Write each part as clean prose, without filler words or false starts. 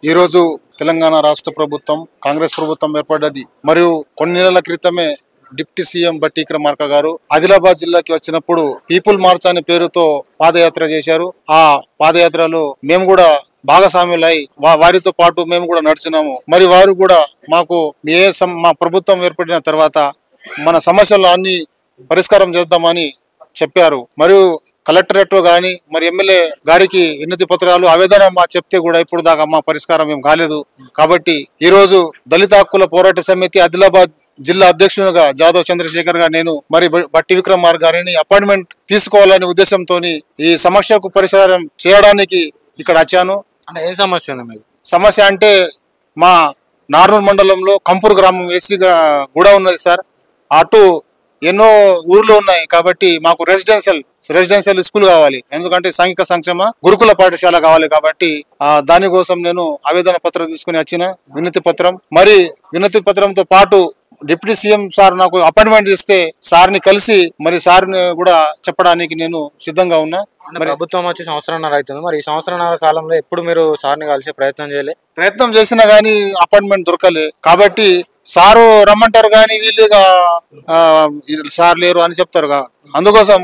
ఈరోజు తెలంగాణ రాష్ట్ర ప్రభుత్వం కాంగ్రెస్ ప్రభుత్వం ఏర్పడ్డది. మరియు కొన్ని నెలల క్రితమే డిప్యూటీ సీఎం బట్టి విక్రమార్క గారు ఆదిలాబాద్ జిల్లాకి వచ్చినప్పుడు పీపుల్ మార్చ్ అనే పేరుతో పాదయాత్ర చేశారు. ఆ పాదయాత్రలో మేము కూడా భాగస్వాములై వారితో పాటు మేము కూడా నడిచినాము. మరి వారు కూడా మాకు మా ప్రభుత్వం ఏర్పడిన తర్వాత మన సమస్యలు అన్ని పరిష్కారం చేద్దామని చెప్పారు. మరియు కలెక్టరేట్ గాని మరి ఎమ్మెల్యే గారికి వినతి పత్రాలు ఆవేదన చెప్తే కూడా ఇప్పుడు దాకా మా పరిష్కారం ఏం కాలేదు. కాబట్టి ఈ రోజు దళిత హక్కుల పోరాట సమితి ఆదిలాబాద్ జిల్లా అధ్యక్షునిగా జాదవ్ చంద్రశేఖర్ గా నేను మరి బట్టి విక్రమార్క గారిని అపాయింట్మెంట్ తీసుకోవాలనే ఉద్దేశంతో ఈ సమస్యకు పరిష్కారం చేయడానికి ఇక్కడ వచ్చాను. ఏ సమస్య సమస్య అంటే మా నార్నూల్ మండలంలో కంపూర్ గ్రామం ఏసీగా కూడా ఉన్నది సార్. అటు ఎన్నో ఊర్లు ఉన్నాయి కాబట్టి మాకు రెసిడెన్షియల్ స్కూల్ కావాలి. ఎందుకంటే సాంఘిక సంక్షేమ గురుకుల పాఠశాల కావాలి. కాబట్టి దానికోసం నేను ఆవేదన పత్రం తీసుకుని వచ్చిన వినతి పత్రం. మరి వినతి పత్రంతో పాటు డిప్యూటీ సీఎం సార్ నాకు అపాయింట్మెంట్ ఇస్తే సార్ని కలిసి మరి సార్ని కూడా చెప్పడానికి నేను సిద్ధంగా ఉన్నా. ప్రభుత్వం వచ్చి సంవత్సరంన్నర అవుతుంది. మరి ఈ సంవత్సరంన్నర కాలంలో ఎప్పుడు మీరు సార్ని కలిసే ప్రయత్నం చేసినా గానీ అపాయింట్మెంట్ దొరకలే. కాబట్టి సారు రమ్మంటారు కానీ వీళ్ళుగా సార్ లేరు అని చెప్తారు. అందుకోసం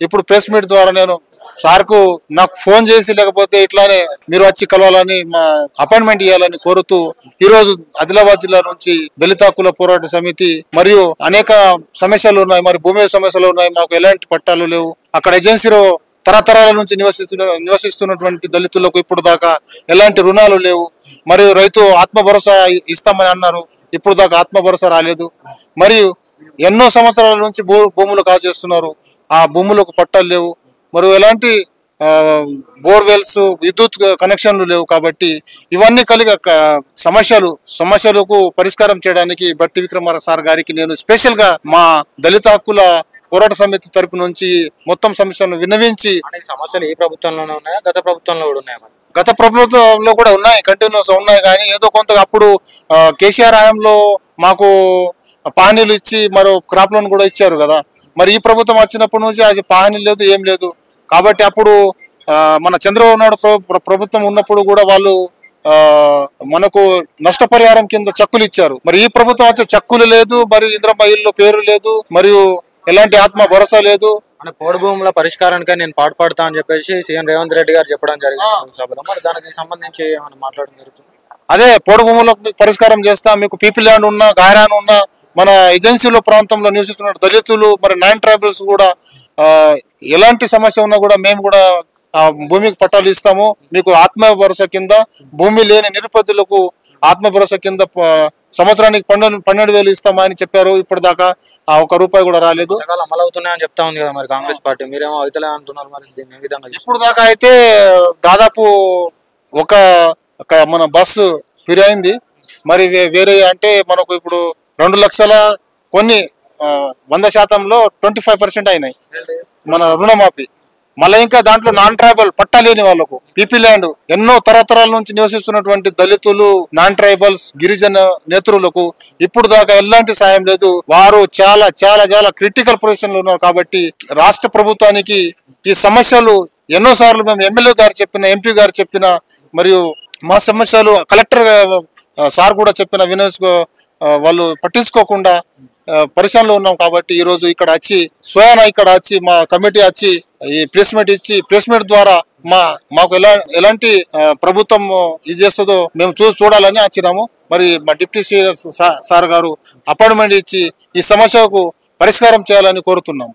ఇప్పుడు ప్రెస్ మీట్ ద్వారా నేను సార్కు నాకు ఫోన్ చేసి లేకపోతే ఇట్లానే మీరు వచ్చి కలవాలని మా అపాయింట్మెంట్ ఇవ్వాలని కోరుతూ ఈ రోజు ఆదిలాబాద్ జిల్లా నుంచి దళిత హక్కుల పోరాట సమితి మరియు అనేక సమస్యలు ఉన్నాయి. మరి భూమి సమస్యలు ఉన్నాయి. మాకు ఎలాంటి పట్టాలు లేవు. అక్కడ ఏజెన్సీలో తరతరాల నుంచి నివసిస్తున్నటువంటి దళితులకు ఇప్పుడు దాకా ఎలాంటి రుణాలు లేవు. మరియు రైతు ఆత్మ భరోసా ఇస్తామని అన్నారు. ఇప్పుడు దాకా ఆత్మ భరోసా రాలేదు. మరియు ఎన్నో సంవత్సరాల నుంచి భూములు కాజేస్తున్నారు. ఆ భూములకు పట్టాలు లేవు. మరియు ఎలాంటి బోర్వెల్స్ విద్యుత్ కనెక్షన్లు లేవు. కాబట్టి ఇవన్నీ కలిగి సమస్యలకు పరిష్కారం చేయడానికి బట్టి విక్రమార్క సార్ గారికి నేను స్పెషల్ గా మా దళిత హక్కుల పోరాట సమితి తరపు నుంచి మొత్తం సమస్యలను విన్నవించి సమస్యలు ఈ ప్రభుత్వంలోనే ఉన్నాయా గత ప్రభుత్వంలో కూడా ఉన్నాయా? గత ప్రభుత్వంలో కూడా ఉన్నాయి, కంటిన్యూస్ ఉన్నాయి. కానీ ఏదో కొంత అప్పుడు కేసీఆర్ హయాంలో మాకు పానీలు ఇచ్చి మరో క్రాప్ లోన్ కూడా ఇచ్చారు కదా. మరి ఈ ప్రభుత్వం వచ్చినప్పటి నుంచి అది పానీ లేదు, ఏం లేదు. కాబట్టి అప్పుడు మన చంద్రబాబు నాయుడు ప్రభుత్వం ఉన్నప్పుడు కూడా వాళ్ళు మనకు నష్టపరిహారం కింద చెక్కులు ఇచ్చారు. మరి ఈ ప్రభుత్వం వచ్చే చెక్కులు లేదు, మరి ఇంద్రమ్మ ఇల్లు పేరు లేదు, మరియు ఎలాంటి ఆత్మ భరోసా లేదు. పోడు భూముల పరిష్కారానికి నేను పాటుపడతా అని చెప్పేసి సీఎం రేవంత్ రెడ్డి గారు చెప్పడం జరిగింది సభలో. మరి దానికి సంబంధించి ఏమైనా మాట్లాడడం జరుగుతుంది? అదే పోడు భూములకు పరిష్కారం చేస్తాం. మీకు పీపీ ల్యాండ్ ఉన్నా గాయరాన్ ఉన్నా మన ఏజెన్సీలో ప్రాంతంలో నివసిస్తున్న దళితులు మరి 9 ట్రైబల్స్ కూడా ఎలాంటి సమస్య ఉన్నా కూడా మేము కూడా భూమికి పట్టాలు ఇస్తాము. మీకు ఆత్మ భరోసా కింద భూమి లేని నిరుపేదలకు ఆత్మ భరోసా కింద సంవత్సరానికి 12,000 ఇస్తామని చెప్పారు. ఇప్పటిదాకా ₹1 కూడా రాలేదు. అమలు అవుతున్నాయని చెప్తా ఉంది కదా మరి కాంగ్రెస్ పార్టీ. మీరేమో అవుతలే అంటున్నారు. మరి దీన్ని ఏ విధంగా? ఇప్పుడు దాకా అయితే దాదాపు మన బస్సు ఫ్రీ అయింది. మరి వేరే అంటే మనకు ఇప్పుడు 2 లక్షల కొన్ని 100%లో 25% అయినాయి మన రుణమాఫీ. మళ్ళీ ఇంకా దాంట్లో నాన్ ట్రైబల్ పట్టా లేని వాళ్ళకు పీపీ ల్యాండ్ ఎన్నో తరతరాల నుంచి నివసిస్తున్నటువంటి దళితులు, నాన్ ట్రైబల్స్, గిరిజన నేతృలకు ఇప్పుడు దాకా ఎలాంటి సాయం లేదు. వారు చాలా చాలా చాలా క్రిటికల్ పొజిషన్ లో ఉన్నారు. కాబట్టి రాష్ట్ర ప్రభుత్వానికి ఈ సమస్యలు ఎన్నోసార్లు మేము ఎమ్మెల్యే గారు చెప్పిన, ఎంపీ గారు చెప్పిన, మరియు మా సమస్యలు కలెక్టర్ సార్ కూడా చెప్పిన వాళ్ళు పట్టించుకోకుండా పరిశ్రమలో ఉన్నాం. కాబట్టి ఈ రోజు ఇక్కడ వచ్చి మా కమిటీ వచ్చి ఈ ప్రెస్ మీట్ ద్వారా మాకు ఎలాంటి ప్రభుత్వం ఇది చేస్తుందో మేము చూడాలని వచ్చినాము. మరి మా డిప్యూటీ సార్ గారు అపాయింట్మెంట్ ఇచ్చి ఈ సమస్యకు పరిష్కారం చేయాలని కోరుతున్నాం.